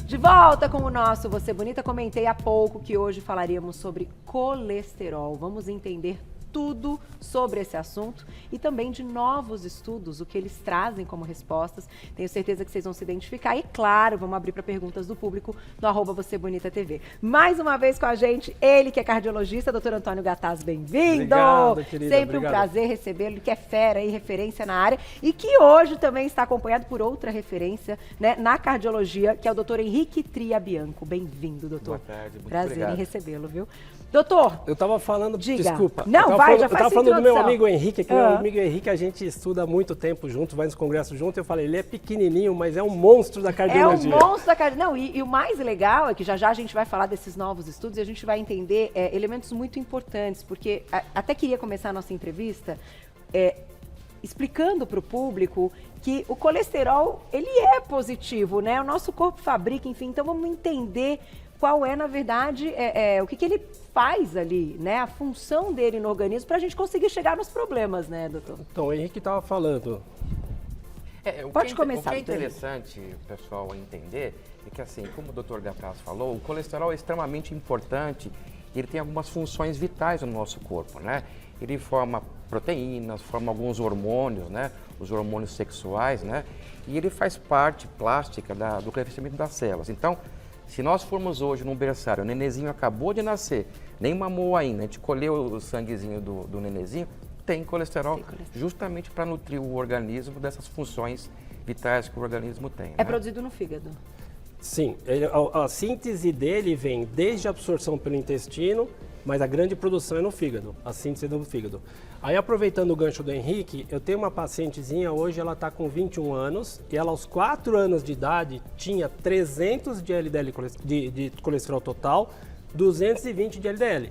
De volta com o nosso Você Bonita. Comentei há pouco que hoje falaríamos sobre colesterol. Vamos entender tudo sobre esse assunto e também de novos estudos, o que eles trazem como respostas. Tenho certeza que vocês vão se identificar e, claro, vamos abrir para perguntas do público no @VocêBonitaTV. Mais uma vez com a gente, ele que é cardiologista, Dr. Antônio Gataz, bem-vindo! Obrigado, querida. Sempre Obrigado. Um prazer recebê-lo, que é fera e referência na área e que hoje também está acompanhado por outra referência, né, na cardiologia, que é o Dr. Henrique Triabianco. Bem-vindo, doutor. Boa tarde, muito prazer obrigado em recebê-lo, viu? Doutor, Eu estava falando, diga. desculpa. Não, eu já faz tava falando do meu introdução. amigo Henrique, que meu amigo Henrique a gente estuda há muito tempo junto, vai nos congressos junto. Eu falei, ele é pequenininho, mas é um monstro da cardiologia. É um monstro da cardiologia. Não, e o mais legal é que já a gente vai falar desses novos estudos e a gente vai entender elementos muito importantes, porque até queria começar a nossa entrevista explicando para o público que o colesterol, ele é positivo, né? O nosso corpo fabrica, enfim, então vamos entender qual é, na verdade, o que ele faz ali, né? A função dele no organismo para a gente conseguir chegar nos problemas, né, doutor? Então, o Henrique estava falando. Pode começar, O que é doutor. interessante, pessoal, entender é que, assim, como o Dr. Gataz falou, o colesterol é extremamente importante e ele tem algumas funções vitais no nosso corpo, né? Ele forma proteínas, forma alguns hormônios, né? Os hormônios sexuais, né? E ele faz parte plástica do crescimento das células. Então, se nós formos hoje num berçário, o nenenzinho acabou de nascer, nem mamou ainda, a gente colheu o sanguezinho do nenenzinho, tem colesterol justamente para nutrir o organismo dessas funções vitais que o organismo tem. É produzido no fígado. Sim, a síntese dele vem desde a absorção pelo intestino, mas a grande produção é no fígado, a síntese do fígado. Aí, aproveitando o gancho do Henrique, eu tenho uma pacientezinha, hoje ela está com 21 anos, e ela aos 4 anos de idade tinha 300 de LDL de colesterol total, 220 de LDL.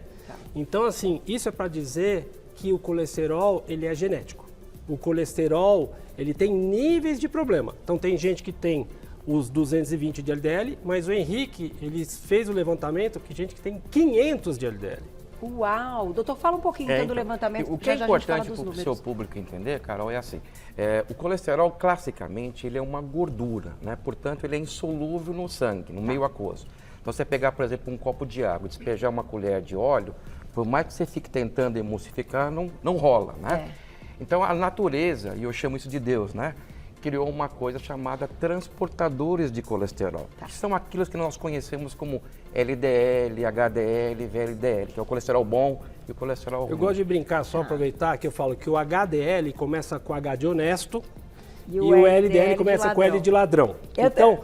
Então, assim, isso é para dizer que o colesterol, ele é genético. O colesterol, ele tem níveis de problema. Então, tem gente que tem os 220 de LDL, mas o Henrique, ele fez o levantamento que gente que tem 500 de LDL. Uau! Doutor, fala um pouquinho então do levantamento. O que é já a gente fala importante dos para o números. seu público entender, Carol, é assim, o colesterol, classicamente, ele é uma gordura, né? Portanto, ele é insolúvel no sangue, no meio aquoso. Então, você pegar, por exemplo, um copo de água e despejar uma colher de óleo, por mais que você fique tentando emulsificar, não rola, né? Então, a natureza, e eu chamo isso de Deus, né? Criou uma coisa chamada transportadores de colesterol, que são aqueles que nós conhecemos como LDL, HDL, VLDL, que é o colesterol bom e o colesterol ruim. Eu gosto de brincar, só aproveitar que eu falo que o HDL começa com H de honesto e o LDL começa com L de ladrão. Então,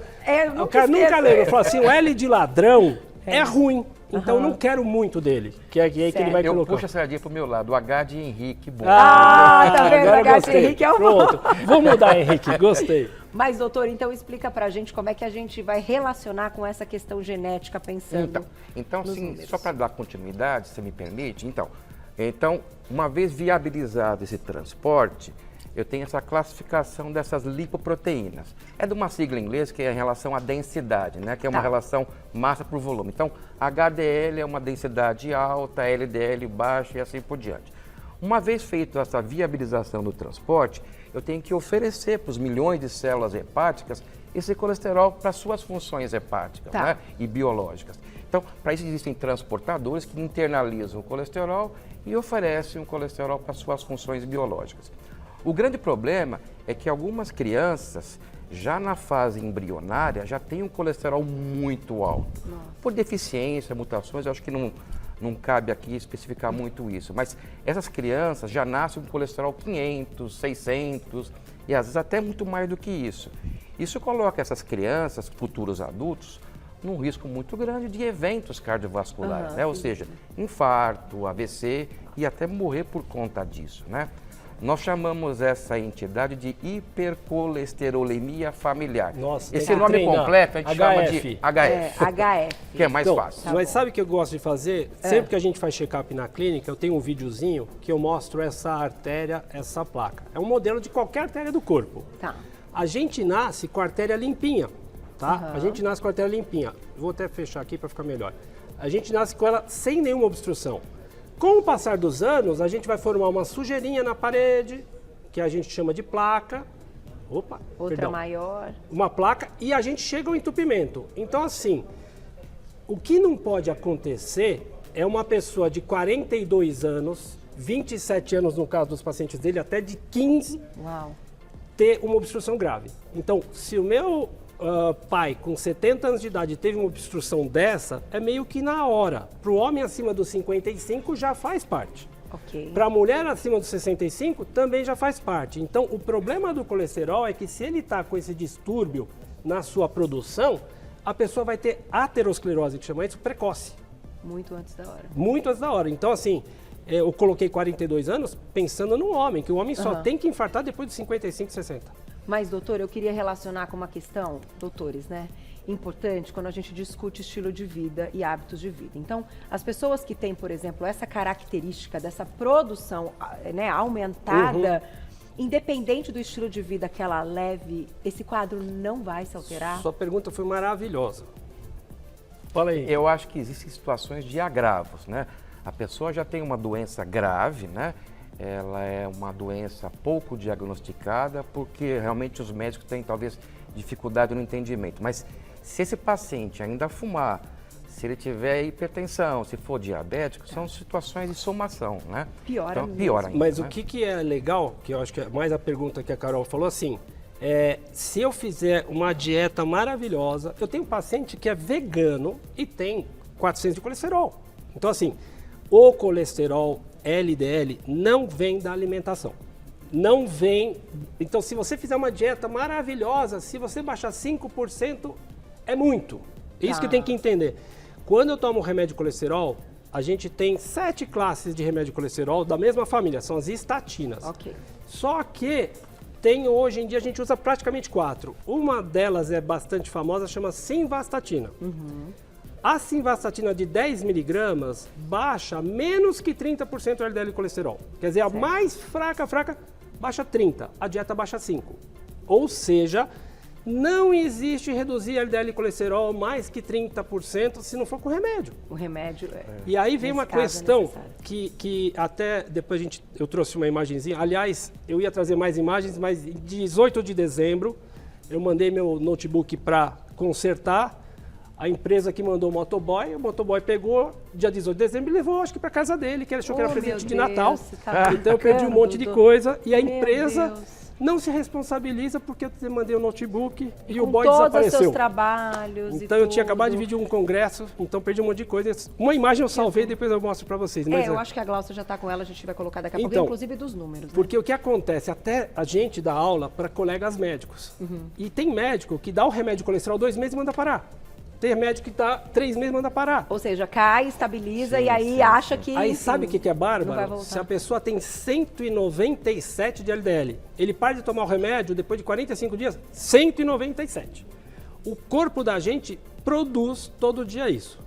o cara nunca lembra, eu falo assim, o L de ladrão é ruim. Então, eu não quero muito dele, que é aí que ele vai Eu colocar. puxo a sardinha pro meu lado, o H de Henrique, bom. Tá vendo? Agora O H de gostei. Henrique é o Pronto, vou mudar, Henrique, gostei. Mas, doutor, então explica pra gente como é que a gente vai relacionar com essa questão genética, pensando Então nos sim, números. só para dar continuidade, se você me permite, então, uma vez viabilizado esse transporte, eu tenho essa classificação dessas lipoproteínas. É de uma sigla em inglês que é em relação à densidade, né? Que é uma relação massa por volume. Então, HDL é uma densidade alta, LDL baixa e assim por diante. Uma vez feita essa viabilização do transporte, eu tenho que oferecer para os milhões de células hepáticas esse colesterol para suas funções hepáticas, né? E biológicas. Então, para isso existem transportadores que internalizam o colesterol e oferecem o colesterol para suas funções biológicas. O grande problema é que algumas crianças, já na fase embrionária, já têm um colesterol muito alto. Por deficiência, mutações, eu acho que não cabe aqui especificar muito isso. Mas essas crianças já nascem com colesterol 500, 600 e às vezes até muito mais do que isso. Isso coloca essas crianças, futuros adultos, num risco muito grande de eventos cardiovasculares, né? Ou seja, infarto, AVC e até morrer por conta disso, né? Nós chamamos essa entidade de hipercolesterolemia familiar. Nossa, esse nome completo a gente chama de HF, HF. que é mais fácil. Mas sabe o que eu gosto de fazer? Sempre que a gente faz check-up na clínica, eu tenho um videozinho que eu mostro essa artéria, essa placa. É um modelo de qualquer artéria do corpo. Tá. A gente nasce com a artéria limpinha, tá? A gente nasce com a artéria limpinha. Vou até fechar aqui para ficar melhor. A gente nasce com ela sem nenhuma obstrução. Com o passar dos anos, a gente vai formar uma sujeirinha na parede, que a gente chama de placa, Opa, Outra perdão. maior. Uma placa e a gente chega ao entupimento. Então, assim, o que não pode acontecer é uma pessoa de 42 anos, 27 anos no caso dos pacientes dele, até de 15, Uau. ter uma obstrução grave. Então, se o meu pai com 70 anos de idade teve uma obstrução dessa, é meio que na hora. Para o homem acima dos 55 já faz parte. Ok. Para a mulher acima dos 65 também já faz parte. Então, o problema do colesterol é que se ele está com esse distúrbio na sua produção, a pessoa vai ter aterosclerose, que chama isso, precoce. Muito antes da hora. Muito antes da hora. Então, assim, eu coloquei 42 anos pensando no homem, que o homem só tem que infartar depois de 55, 60. Mas, doutor, eu queria relacionar com uma questão, doutores, né? Importante quando a gente discute estilo de vida e hábitos de vida. Então, as pessoas que têm, por exemplo, essa característica dessa produção, né, aumentada, independente do estilo de vida que ela leve, esse quadro não vai se alterar? Sua pergunta foi maravilhosa. Fala aí. Eu acho que existem situações de agravos, né? A pessoa já tem uma doença grave, né? Ela é uma doença pouco diagnosticada porque realmente os médicos têm talvez dificuldade no entendimento. Mas se esse paciente ainda fumar, se ele tiver hipertensão, se for diabético, são situações de somação, né? Piora então, mesmo. pior ainda. Mas né? o que é legal, que eu acho que é mais a pergunta que a Carol falou, assim, se eu fizer uma dieta maravilhosa, eu tenho um paciente que é vegano e tem 400 de colesterol. Então, assim, o colesterol LDL não vem da alimentação. Não vem... Então, se você fizer uma dieta maravilhosa, se você baixar 5%, é muito. Isso que tem que entender. Quando eu tomo remédio de colesterol, a gente tem 7 classes de remédio de colesterol da mesma família, são as estatinas. Ok. Só que hoje em dia a gente usa praticamente 4. Uma delas é bastante famosa, chama simvastatina. A simvastatina de 10 miligramas baixa menos que 30% o LDL colesterol. Quer dizer, a mais fraca, baixa 30%, a dieta baixa 5%. Ou seja, não existe reduzir LDL colesterol mais que 30% se não for com remédio. O remédio E aí vem nesse uma caso, é questão necessário. que até depois eu trouxe uma imagenzinha. Aliás, eu ia trazer mais imagens, mas em 18 de dezembro eu mandei meu notebook para consertar. A empresa que mandou o motoboy pegou dia 18 de dezembro e levou, acho que para casa dele, que ele achou que era presente de Natal. Então eu perdi um monte de coisa e a empresa não se responsabiliza porque eu mandei o notebook e o boy todos os desapareceu. seus trabalhos Então eu tinha acabado de vir de um congresso, então perdi um monte de coisa. Uma imagem eu salvei, depois eu mostro para vocês. Mas eu acho que a Glaucia já está com ela, a gente vai colocar daqui a pouco, Então, inclusive dos números. Né? Porque o que acontece, até a gente dá aula para colegas médicos. E tem médico que dá o remédio de colesterol 2 meses e manda parar. Tem médico que dá 3 meses e manda parar. Ou seja, cai, estabiliza e aí acha que... Aí enfim, sabe o que é não vai bárbaro? voltar. Se a pessoa tem 197 de LDL, ele para de tomar o remédio depois de 45 dias, 197. O corpo da gente produz todo dia isso.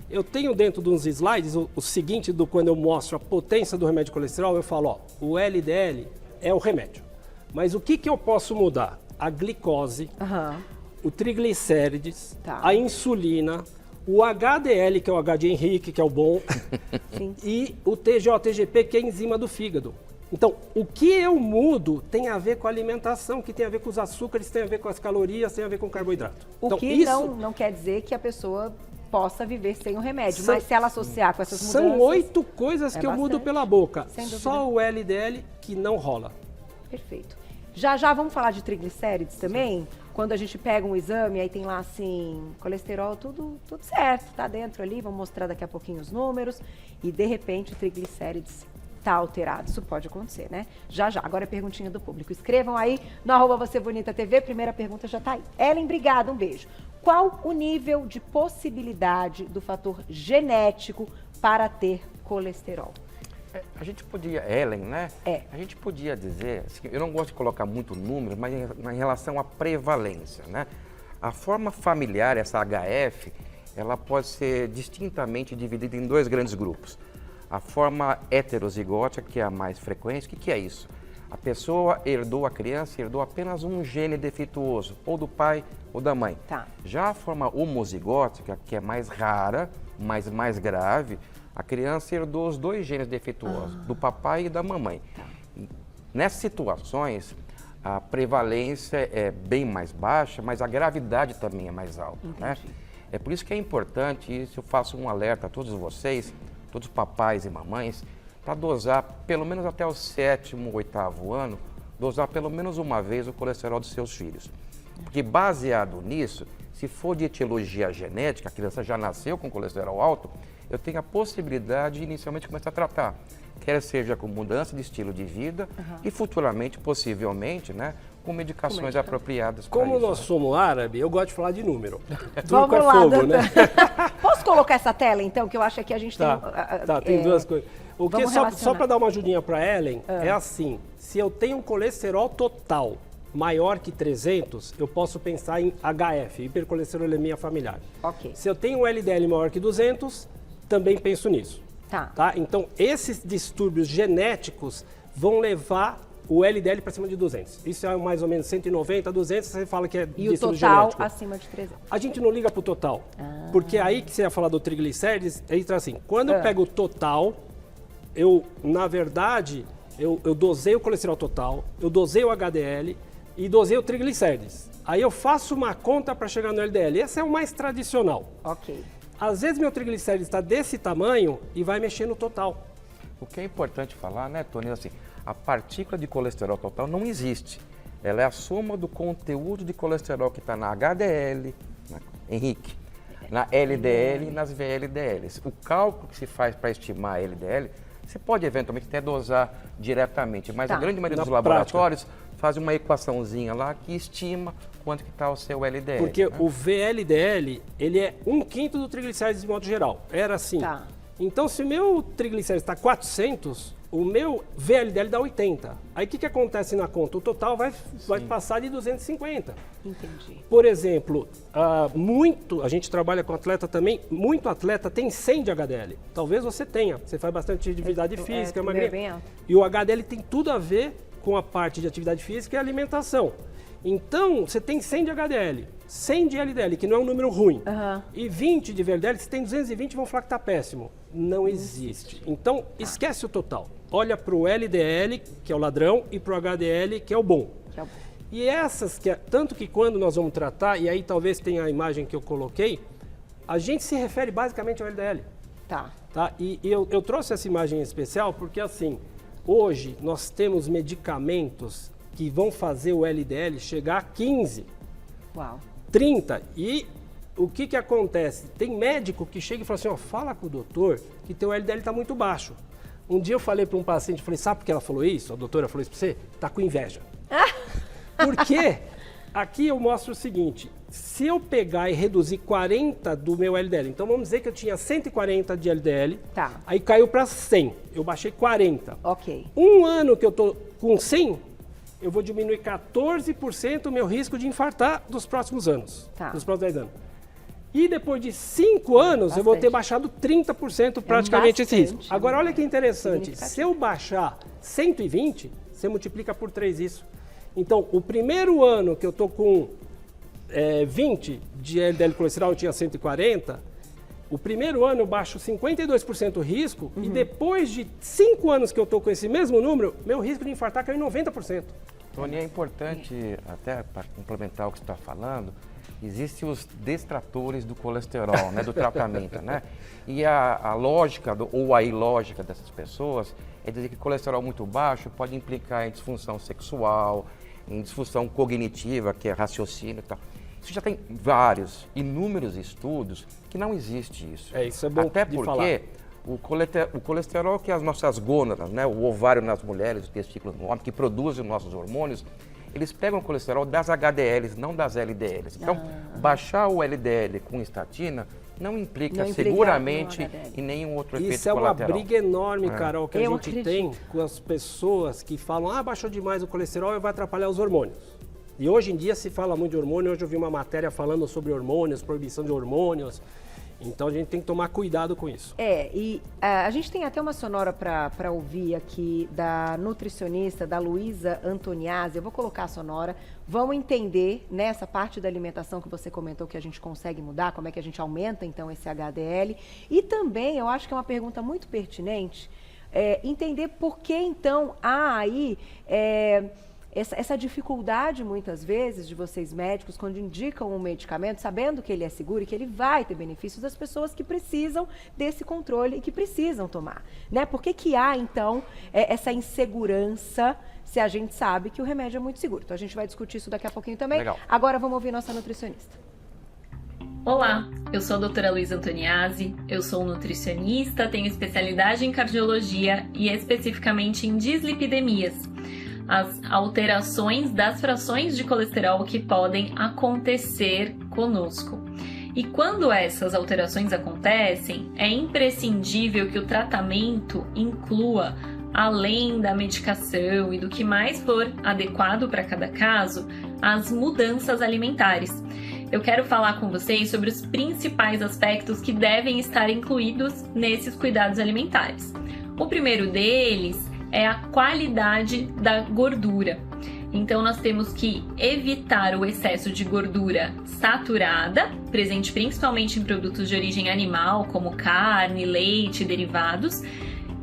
Eu tenho dentro de uns slides o seguinte, quando eu mostro a potência do remédio de colesterol, eu falo, ó, o LDL é o remédio. Mas o que eu posso mudar? A glicose, o triglicérides, a insulina, o HDL, que é o H de Henrique, que é o bom, e o TGO-TGP, que é a enzima do fígado. Então, o que eu mudo tem a ver com a alimentação, que tem a ver com os açúcares, tem a ver com as calorias, tem a ver com o carboidrato. O então, que isso não quer dizer que a pessoa possa viver sem o remédio, mas se ela associar com essas mudanças... São 8 coisas que eu mudo bastante, pela boca. sem dúvida. Só o LDL que não rola. Perfeito. Já vamos falar de triglicérides também? Quando a gente pega um exame, aí tem lá assim, colesterol, tudo certo, tá dentro ali, vamos mostrar daqui a pouquinho os números, e de repente o triglicérides tá alterado. Isso pode acontecer, né? Já. Agora é perguntinha do público. Escrevam aí no @VocêBonitaTV, primeira pergunta já tá aí. Ellen, obrigada, um beijo. Qual o nível de possibilidade do fator genético para ter colesterol? A gente podia, Ellen, né? A gente podia dizer, assim, eu não gosto de colocar muito número, mas em relação à prevalência, né? A forma familiar, essa HF, ela pode ser distintamente dividida em 2 grandes grupos. A forma heterozigótica, que é a mais frequente, o que é isso? A pessoa herdou, a criança herdou apenas um gene defeituoso, ou do pai ou da mãe. Já a forma homozigótica, que é mais rara, mas mais grave, a criança herdou os 2 genes defeituosos, do papai e da mamãe. Nessas situações, a prevalência é bem mais baixa, mas a gravidade também é mais alta, né? É por isso que é importante, isso eu faço um alerta a todos vocês, todos os papais e mamães, para dosar pelo menos até o 7º, 8º ano, dosar pelo menos uma vez o colesterol dos seus filhos. Porque baseado nisso, se for de etiologia genética, a criança já nasceu com colesterol alto, eu tenho a possibilidade de inicialmente começar a tratar. Quer seja com mudança de estilo de vida e futuramente, possivelmente, né, com medicações apropriadas para isso. Como nós somos árabes, eu gosto de falar de número. Vamos Tudo lá, é fogo, doutor. né? Posso colocar essa tela, então, que eu acho que a gente Tem duas coisas. O que vamos só relacionar. para dar uma ajudinha para Ellen, é assim, se eu tenho um colesterol total maior que 300, eu posso pensar em HF, hipercolesterolemia familiar. Ok. Se eu tenho um LDL maior que 200, também penso nisso. Tá. Então, esses distúrbios genéticos vão levar o LDL para cima de 200. Isso é mais ou menos 190, 200, você fala que é E o distúrbio total genético. acima de 300. A gente não liga para o total, porque aí que você ia falar do triglicérides, aí tá assim, quando eu pego o total, eu, na verdade, eu dosei o colesterol total, eu dosei o HDL e dosei o triglicérides. Aí eu faço uma conta para chegar no LDL. Esse é o mais tradicional. Ok. Às vezes meu triglicérides está desse tamanho e vai mexer no total. O que é importante falar, né, Tony, assim, a partícula de colesterol total não existe. Ela é a soma do conteúdo de colesterol que está na HDL, Henrique, na LDL e nas VLDLs. O cálculo que se faz para estimar a LDL, você pode eventualmente até dosar diretamente, mas a grande maioria dos laboratórios faz uma equaçãozinha lá que estima quanto que está o seu LDL. Porque o VLDL, ele é 1/5 do triglicérides de modo geral. Era assim. Tá. Então, se o meu triglicérides está 400, o meu VLDL dá 80. Aí o que acontece na conta? O total vai passar de 250. Entendi. Por exemplo, a gente trabalha com atleta também, muito atleta tem 100 de HDL. Talvez você tenha, você faz bastante atividade física, bem alto. e o HDL tem tudo a ver com a parte de atividade física e alimentação. Então, você tem 100 de HDL, 100 de LDL, que não é um número ruim, e 20 de VLDL, se tem 220, vão falar que está péssimo. Não existe. Então, esquece o total. Olha para o LDL, que é o ladrão, e para o HDL, que é o bom. E essas, tanto que quando nós vamos tratar, e aí talvez tenha a imagem que eu coloquei, a gente se refere basicamente ao LDL. Tá. E eu trouxe essa imagem especial porque, assim, hoje nós temos medicamentos que vão fazer o LDL chegar a 15, Uau. 30. E o que acontece? Tem médico que chega e fala assim, ó, fala com o doutor que teu LDL está muito baixo. Um dia eu falei para um paciente, falei, sabe por que ela falou isso? A doutora falou isso para você? Tá com inveja. Por quê? Aqui eu mostro o seguinte, se eu pegar e reduzir 40 do meu LDL, então vamos dizer que eu tinha 140 de LDL, aí caiu para 100, eu baixei 40. Ok. Um ano que eu tô com 100, eu vou diminuir 14% o meu risco de infartar dos próximos anos, dos próximos 10 anos. E depois de 5 anos, eu vou ter baixado 30% praticamente esse risco. Agora, olha que interessante, se eu baixar 120, você multiplica por 3 isso. Então, o primeiro ano que eu tô com 20 de LDL colesterol, eu tinha 140, o primeiro ano eu baixo 52% o risco e depois de 5 anos que eu tô com esse mesmo número, meu risco de infartar caiu em 90%. Tony, é importante, até para complementar o que você está falando, existem os destratores do colesterol, né, do tratamento, né? E a lógica, ou a ilógica dessas pessoas é dizer que colesterol muito baixo pode implicar em disfunção sexual, em disfunção cognitiva, que é raciocínio e tal. Isso já tem inúmeros estudos que não existe isso. Isso é bom até de porque falar. O colesterol que as nossas gônadas, né, o ovário nas mulheres, o testículo no homem, que produzem os nossos hormônios, eles pegam o colesterol das HDLs, não das LDLs. Então, baixar o LDL com estatina não implica seguramente em nenhum outro efeito colateral. Isso é uma briga enorme, Carol, que a gente tem com as pessoas que falam, baixou demais o colesterol e vai atrapalhar os hormônios. E hoje em dia se fala muito de hormônio, hoje eu vi uma matéria falando sobre hormônios, proibição de hormônios. Então a gente tem que tomar cuidado com isso. E a gente tem até uma sonora para ouvir aqui da nutricionista, da Luísa Antoniazzi. Eu vou colocar a sonora. Vamos entender nessa parte da alimentação que você comentou que a gente consegue mudar, como é que a gente aumenta então esse HDL. E também, eu acho que é uma pergunta muito pertinente, entender por que então há aí essa dificuldade, muitas vezes, de vocês médicos, quando indicam um medicamento, sabendo que ele é seguro e que ele vai ter benefícios das pessoas que precisam desse controle e que precisam tomar, né? Por que há, então, essa insegurança se a gente sabe que o remédio é muito seguro? Então, a gente vai discutir isso daqui a pouquinho também. Legal. Agora, vamos ouvir nossa nutricionista. Olá, eu sou a doutora Luísa Antoniazzi, eu sou nutricionista, tenho especialidade em cardiologia e especificamente em dislipidemias, as alterações das frações de colesterol que podem acontecer conosco. E quando essas alterações acontecem, é imprescindível que o tratamento inclua, além da medicação e do que mais for adequado para cada caso, as mudanças alimentares. Eu quero falar com vocês sobre os principais aspectos que devem estar incluídos nesses cuidados alimentares. O primeiro deles é a qualidade da gordura. Então, nós temos que evitar o excesso de gordura saturada, presente principalmente em produtos de origem animal, como carne, leite e derivados,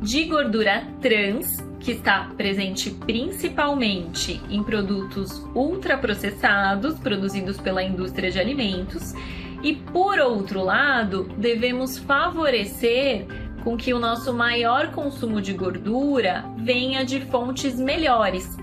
de gordura trans, que está presente principalmente em produtos ultraprocessados, produzidos pela indústria de alimentos. E, por outro lado, devemos favorecer com que o nosso maior consumo de gordura venha de fontes melhores,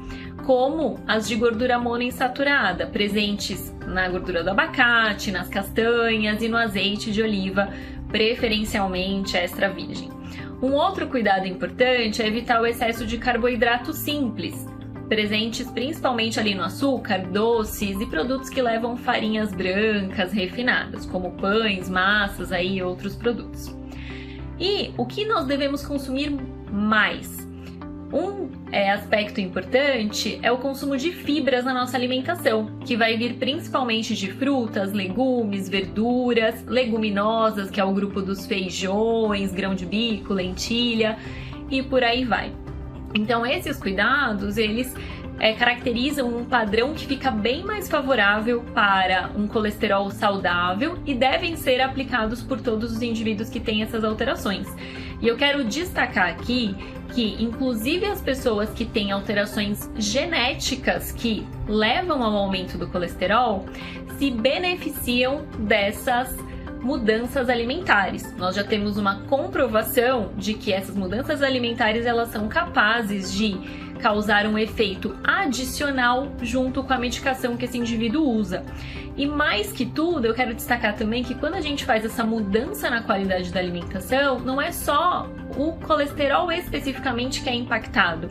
como as de gordura monoinsaturada, presentes na gordura do abacate, nas castanhas e no azeite de oliva, preferencialmente extra virgem. Um outro cuidado importante é evitar o excesso de carboidratos simples, presentes principalmente ali no açúcar, doces e produtos que levam farinhas brancas refinadas, como pães, massas e outros produtos. E o que nós devemos consumir mais? Um aspecto importante é o consumo de fibras na nossa alimentação, que vai vir principalmente de frutas, legumes, verduras, leguminosas, que é o grupo dos feijões, grão de bico, lentilha e por aí vai. Então, esses cuidados, eles caracterizam um padrão que fica bem mais favorável para um colesterol saudável e devem ser aplicados por todos os indivíduos que têm essas alterações. E eu quero destacar aqui que, inclusive, as pessoas que têm alterações genéticas que levam ao aumento do colesterol se beneficiam dessas mudanças alimentares. Nós já temos uma comprovação de que essas mudanças alimentares elas são capazes de causar um efeito adicional junto com a medicação que esse indivíduo usa. E mais que tudo, eu quero destacar também que quando a gente faz essa mudança na qualidade da alimentação, não é só o colesterol especificamente que é impactado,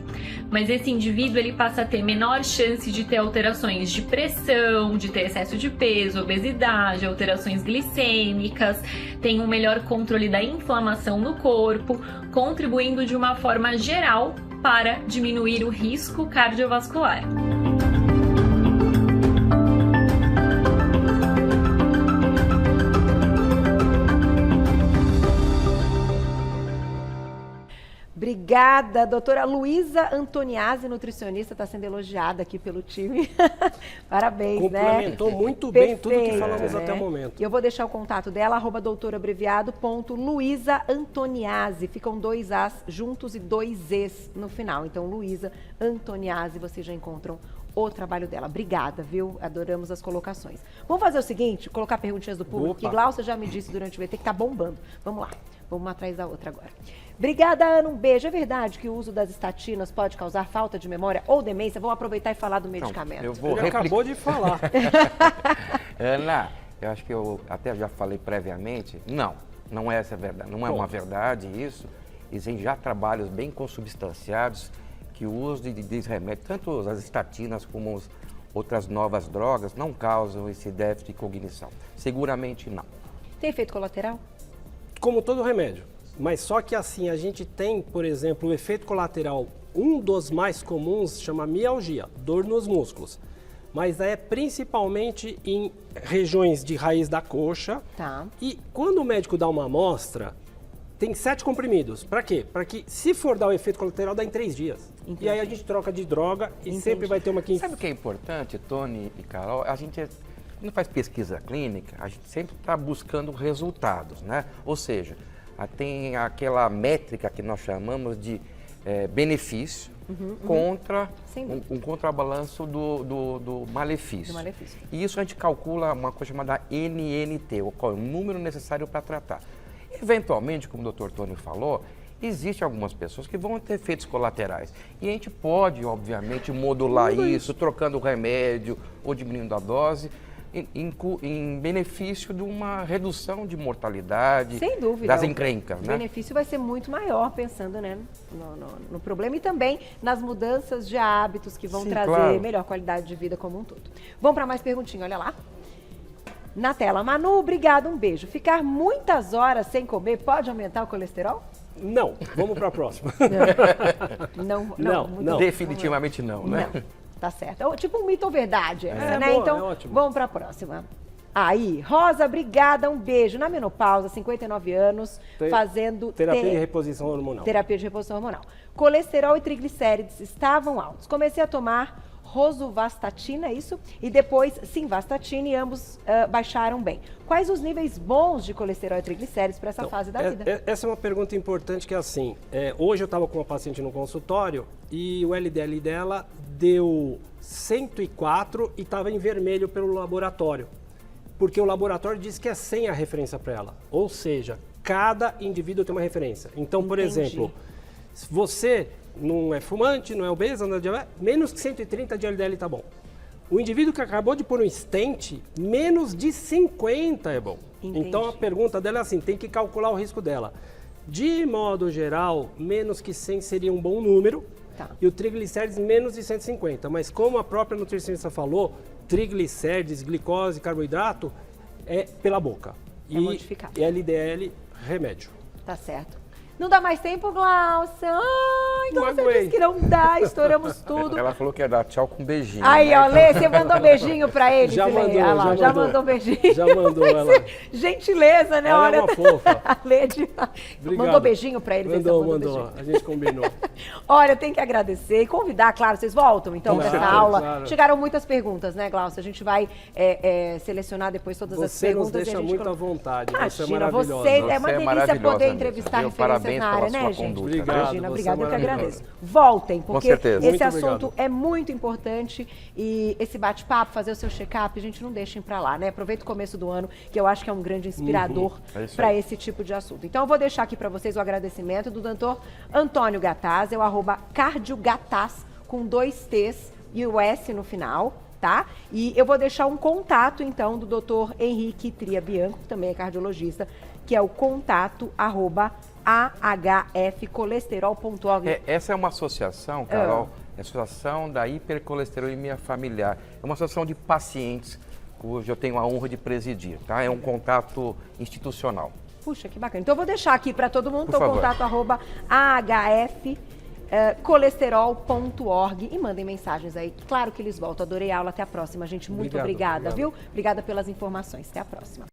mas esse indivíduo ele passa a ter menor chance de ter alterações de pressão, de ter excesso de peso, obesidade, alterações glicêmicas, tem um melhor controle da inflamação no corpo, contribuindo de uma forma geral para diminuir o risco cardiovascular. Obrigada, doutora Luísa Antoniazzi, nutricionista, está sendo elogiada aqui pelo time. Parabéns, complementou né? muito bem Perfeito, tudo que falamos né? até o momento. E eu vou deixar o contato dela, @doutoraabreviado.luisaantoniazzi. Ficam 2 As juntos e 2 Es no final. Então, Luísa Antoniazzi, vocês já encontram o trabalho dela. Obrigada, viu? Adoramos as colocações. Vamos fazer o seguinte, colocar perguntinhas do público, que Glaucia já me disse durante o VT que tá bombando. Vamos lá, vamos uma atrás da outra agora. Obrigada, Ana, um beijo. É verdade que o uso das estatinas pode causar falta de memória ou demência? Vamos aproveitar e falar do medicamento. Ele acabou de falar. Ana, eu acho que eu até já falei previamente, não é essa a verdade, não é uma verdade isso. Existem já trabalhos bem consubstanciados que o uso de remédios, tanto as estatinas como outras novas drogas, não causam esse déficit de cognição. Seguramente não. Tem efeito colateral? Como todo remédio. Mas só que assim, a gente tem, por exemplo, o efeito colateral, um dos mais comuns chama mialgia, dor nos músculos. Mas é principalmente em regiões de raiz da coxa. Tá. E quando o médico dá uma amostra, tem 7 comprimidos. Para quê? Para que, se for dar o efeito colateral, dá em 3 dias. Entendi. E aí a gente troca de droga e sempre vai ter uma quinta. Sabe o que é importante, Tony e Carol? A gente, quando faz pesquisa clínica, a gente sempre está buscando resultados, né? Ou seja, tem aquela métrica que nós chamamos de benefício, contra Sem dúvida. um contrabalanço do malefício. Do malefício. E isso a gente calcula uma coisa chamada NNT, o número necessário para tratar. Eventualmente, como o Dr. Tony falou, existem algumas pessoas que vão ter efeitos colaterais. E a gente pode, obviamente, modular isso, trocando o remédio ou diminuindo a dose, em benefício de uma redução de mortalidade, Sem dúvida. das encrencas. O Né? benefício vai ser muito maior, pensando, né, no problema e também nas mudanças de hábitos que vão Sim, trazer claro. melhor qualidade de vida como um todo. Vamos para mais perguntinha, olha lá. Na tela, Manu, obrigada, um beijo. Ficar muitas horas sem comer pode aumentar o colesterol? Não, vamos para a próxima. Não. Não. Definitivamente não, né? Não, tá certo. É tipo um mito ou verdade essa, É, né? boa, Então, é ótimo. vamos para a próxima. Aí, Rosa, obrigada, um beijo. Na menopausa, 59 anos, fazendo Terapia de reposição hormonal. terapia de reposição hormonal. Colesterol e triglicérides estavam altos. Comecei a tomar rosuvastatina, isso? E depois simvastatina e ambos baixaram bem. Quais os níveis bons de colesterol e triglicérides para essa Então, fase da vida? Essa é uma pergunta importante que é assim, hoje eu estava com uma paciente no consultório e o LDL dela deu 104 e estava em vermelho pelo laboratório. Porque o laboratório diz que é 100 a referência para ela. Ou seja, cada indivíduo tem uma referência. Então, por Entendi. exemplo, se você não é fumante, não é obeso, não é diabético, menos que 130 de LDL está bom. O indivíduo que acabou de pôr um stent, menos de 50 é bom. Entendi. Então a pergunta dela é assim, tem que calcular o risco dela. De modo geral, menos que 100 seria um bom número. Tá. E o triglicérides menos de 150. Mas como a própria nutricionista falou, triglicérides, glicose, carboidrato é pela boca. É modificado. E LDL, remédio. Tá certo. Não dá mais tempo, Glaucia? Ai, Não Glaucia aguento. disse que não dá, estouramos tudo. Ela falou que ia dar tchau com um beijinho. Aí, né? ó, Lê, você mandou beijinho pra ele, Já Lê? mandou, Ah lá, já mandou. mandou beijinho. Já mandou ela. Gentileza, né? Ela é uma fofa. A Lê Obrigado. mandou beijinho pra ele. Mandou. beijinho. A gente combinou. Olha, tem que agradecer e convidar, claro, vocês voltam então Com dessa certeza, aula. claro. Chegaram muitas perguntas, né, Glaucia? A gente vai selecionar depois todas as Você nos perguntas. deixa e a gente muito à coloca- vontade. Você é Imagina, maravilhosa. você é uma Você é delícia maravilhosa poder mesmo, entrevistar viu? referências Parabéns na pela área, sua né, gente? conduta. Obrigado, Imagina, você obrigada, é eu que maravilhosa. agradeço. Voltem, porque certeza. esse Muito assunto obrigado. é muito importante e esse bate-papo, fazer o seu check-up, a gente não deixa pra lá, né? Aproveita o começo do ano, que eu acho que é um grande inspirador É isso para aí. esse tipo de assunto. Então eu vou deixar aqui para vocês o agradecimento do doutor Antônio Gataz, é o @cardiogataz com 2 T's e o S no final, tá? E eu vou deixar um contato então do doutor Henrique Tria Bianco, que também é cardiologista, que é o contato @ahfcolesterol.org. Essa é uma associação, Carol, é a Associação da Hipercolesterolemia Familiar. É uma associação de pacientes cujo eu tenho a honra de presidir, tá? É um contato institucional. Puxa, que bacana. Então eu vou deixar aqui para todo mundo Por o favor. contato @ahfcolesterol.org e mandem mensagens aí. Claro que eles voltam. Adorei a aula. Até a próxima, gente. Muito Obrigado, obrigada, obrigado. viu? Obrigada pelas informações. Até a próxima.